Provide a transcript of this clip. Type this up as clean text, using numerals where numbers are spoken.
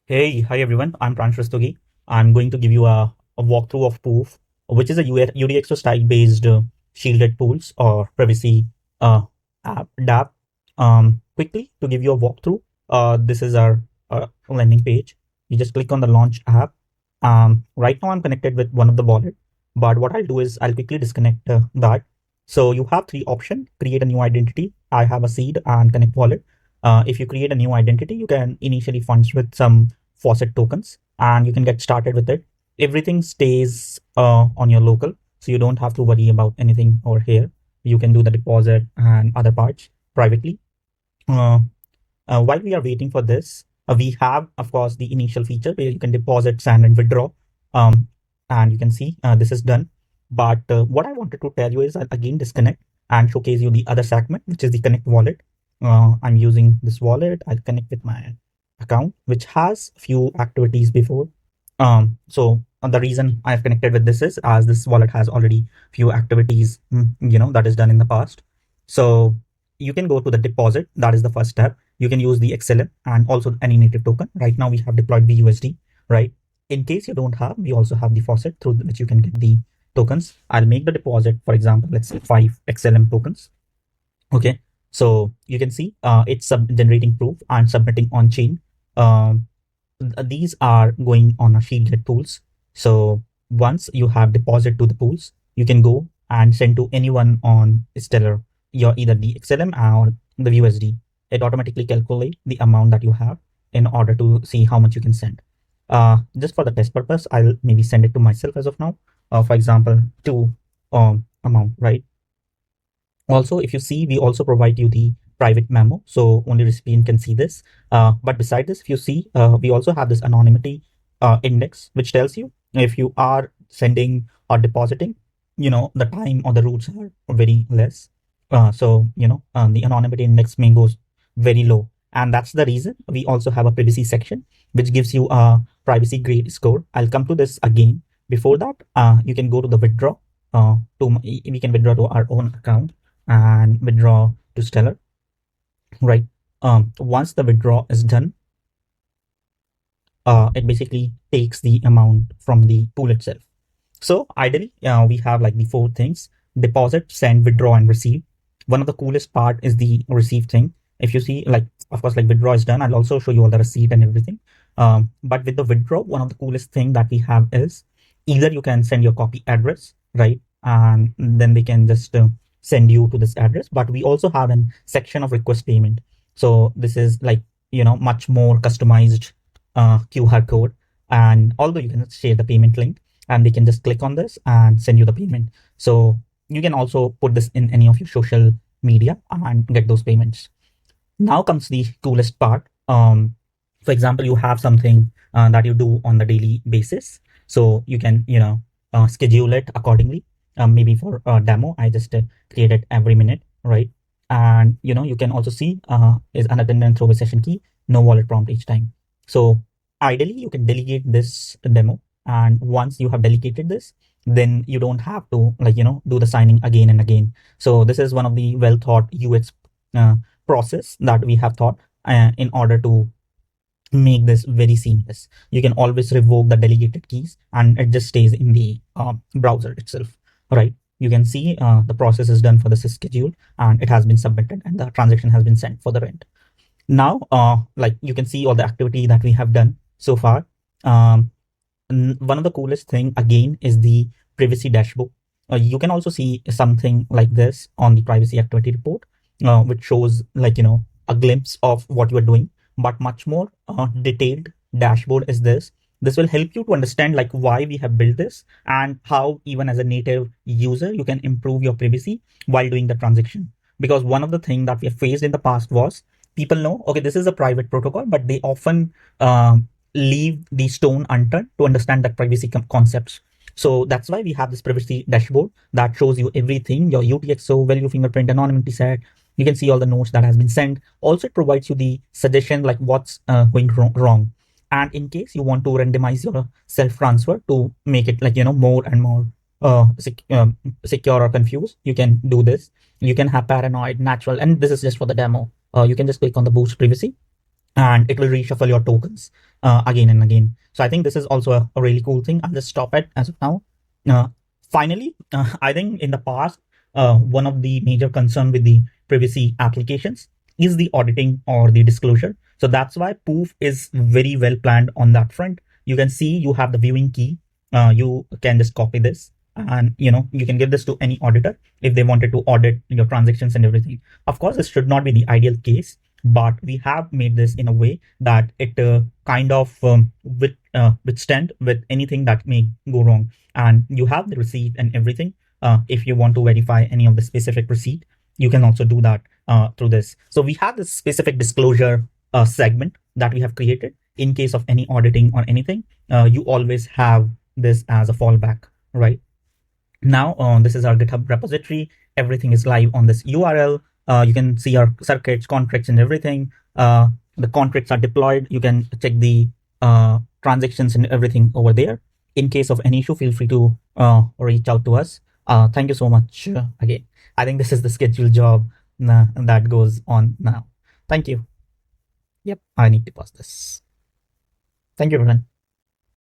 Hey, hi everyone. I'm Pransh Rastogi. I'm going to give you a walkthrough of Poof, which is a UTXO style-based shielded tools or privacy app DApp. Quickly to give you a walkthrough, this is our landing page. You just click on the launch app. Right now I'm connected with one of the wallet, but what I'll do is I'll quickly disconnect that. So you have three options: create a new identity. I have a seed and connect wallet. If you create a new identity, you can initially funds with some faucet tokens and you can get started with it. Everything stays on your local, so you don't have to worry about anything over here. You can do the deposit and other parts privately. Uh, while we are waiting for this, we have, of course, the initial feature where you can deposit, send, and withdraw. And you can see this is done. But what I wanted to tell you is I'll again disconnect and showcase you the other segment, which is the connect wallet. I'm using this wallet. I'll connect with my account, which has few activities before. So the reason I've connected with this is as this wallet has already few activities, that is done in the past. So you can go to the deposit. That is the first step. You can use the XLM and also any native token. Right now we have deployed VUSD, right? In case you don't have, we also have the faucet through which you can get the tokens. I'll make the deposit, for example, let's say 5 XLM tokens. Okay, so you can see it's generating proof and submitting on chain. Um, these are going on a shielded pools. So once you have deposit to the pools, you can go and send to anyone on Stellar, your either the XLM or the USD. It automatically calculates the amount that you have in order to see how much you can send. Just for the test purpose, I'll maybe send it to myself as of now. For example, two amount, right? Also, if you see, we also provide you the private memo, so only recipient can see this. But beside this, if you see, we also have this anonymity index, which tells you if you are sending or depositing, the time or the routes are very less. The anonymity index may goes very low. And that's the reason we also have a privacy section, which gives you a privacy grade score. I'll come to this again. Before that, you can go to the withdraw. We can withdraw to our own account and withdraw to Stellar, right? Once the withdraw is done, it basically takes the amount from the pool itself. So ideally, we have like the four things: deposit, send, withdraw, and receive. One of the coolest part is the receive thing. If you see, like, of course, like withdraw is done. I'll also show you all the receipt and everything. But with the withdraw, one of the coolest thing that we have is either you can send your copy address, right? And then they can just send you to this address. But we also have a section of request payment. So this is like, much more customized QR code. And although you can share the payment link, and they can just click on this and send you the payment. So you can also put this in any of your social media and get those payments. Now comes the coolest part. For example, you have something that you do on the daily basis. So you can, schedule it accordingly. Maybe for a demo, I just create it every minute, right? And, you can also see is unattended throw a session key, no wallet prompt each time. So ideally, you can delegate this demo. And once you have delegated this, then you don't have to do the signing again and again. So this is one of the well thought UX process that we have thought in order to make this very seamless. You can always revoke the delegated keys and it just stays in the browser itself, right? You can see the process is done for the schedule and it has been submitted and the transaction has been sent for the rent. Now, like you can see all the activity that we have done so far. One of the coolest thing again is the privacy dashboard. You can also see something like this on the privacy activity report, which shows a glimpse of what you are doing, but much more detailed dashboard is this. This will help you to understand like why we have built this and how even as a native user, you can improve your privacy while doing the transaction. Because one of the things that we have faced in the past was people know, okay, this is a private protocol, but they often leave the stone unturned to understand that privacy concepts. So that's why we have this privacy dashboard that shows you everything, your UTXO, value fingerprint, anonymity set. You can see all the notes that has been sent. Also, it provides you the suggestion like what's going wrong. And in case you want to randomize your self-transfer to make it more and more secure or confused, you can do this. You can have paranoid, natural, and this is just for the demo. You can just click on the boost privacy and it will reshuffle your tokens again and again. So I think this is also a really cool thing. I'll just stop it as of now. Finally, I think in the past, one of the major concern with the privacy applications is the auditing or the disclosure. So that's why Poof is very well planned on that front. You can see you have the viewing key. You can just copy this, and you can give this to any auditor if they wanted to audit your transactions and everything. Of course, this should not be the ideal case, but we have made this in a way that it kind of withstand with anything that may go wrong. And you have the receipt and everything. If you want to verify any of the specific receipt, you can also do that through this. So we have this specific disclosure segment that we have created. In case of any auditing or anything, you always have this as a fallback, right? Now, this is our GitHub repository. Everything is live on this URL. You can see our circuits, contracts, and everything. The contracts are deployed. You can check the transactions and everything over there. In case of any issue, feel free to reach out to us. Thank you so much again. I think this is the scheduled job that goes on now. Thank you. Yep, I need to pause this. Thank you, everyone.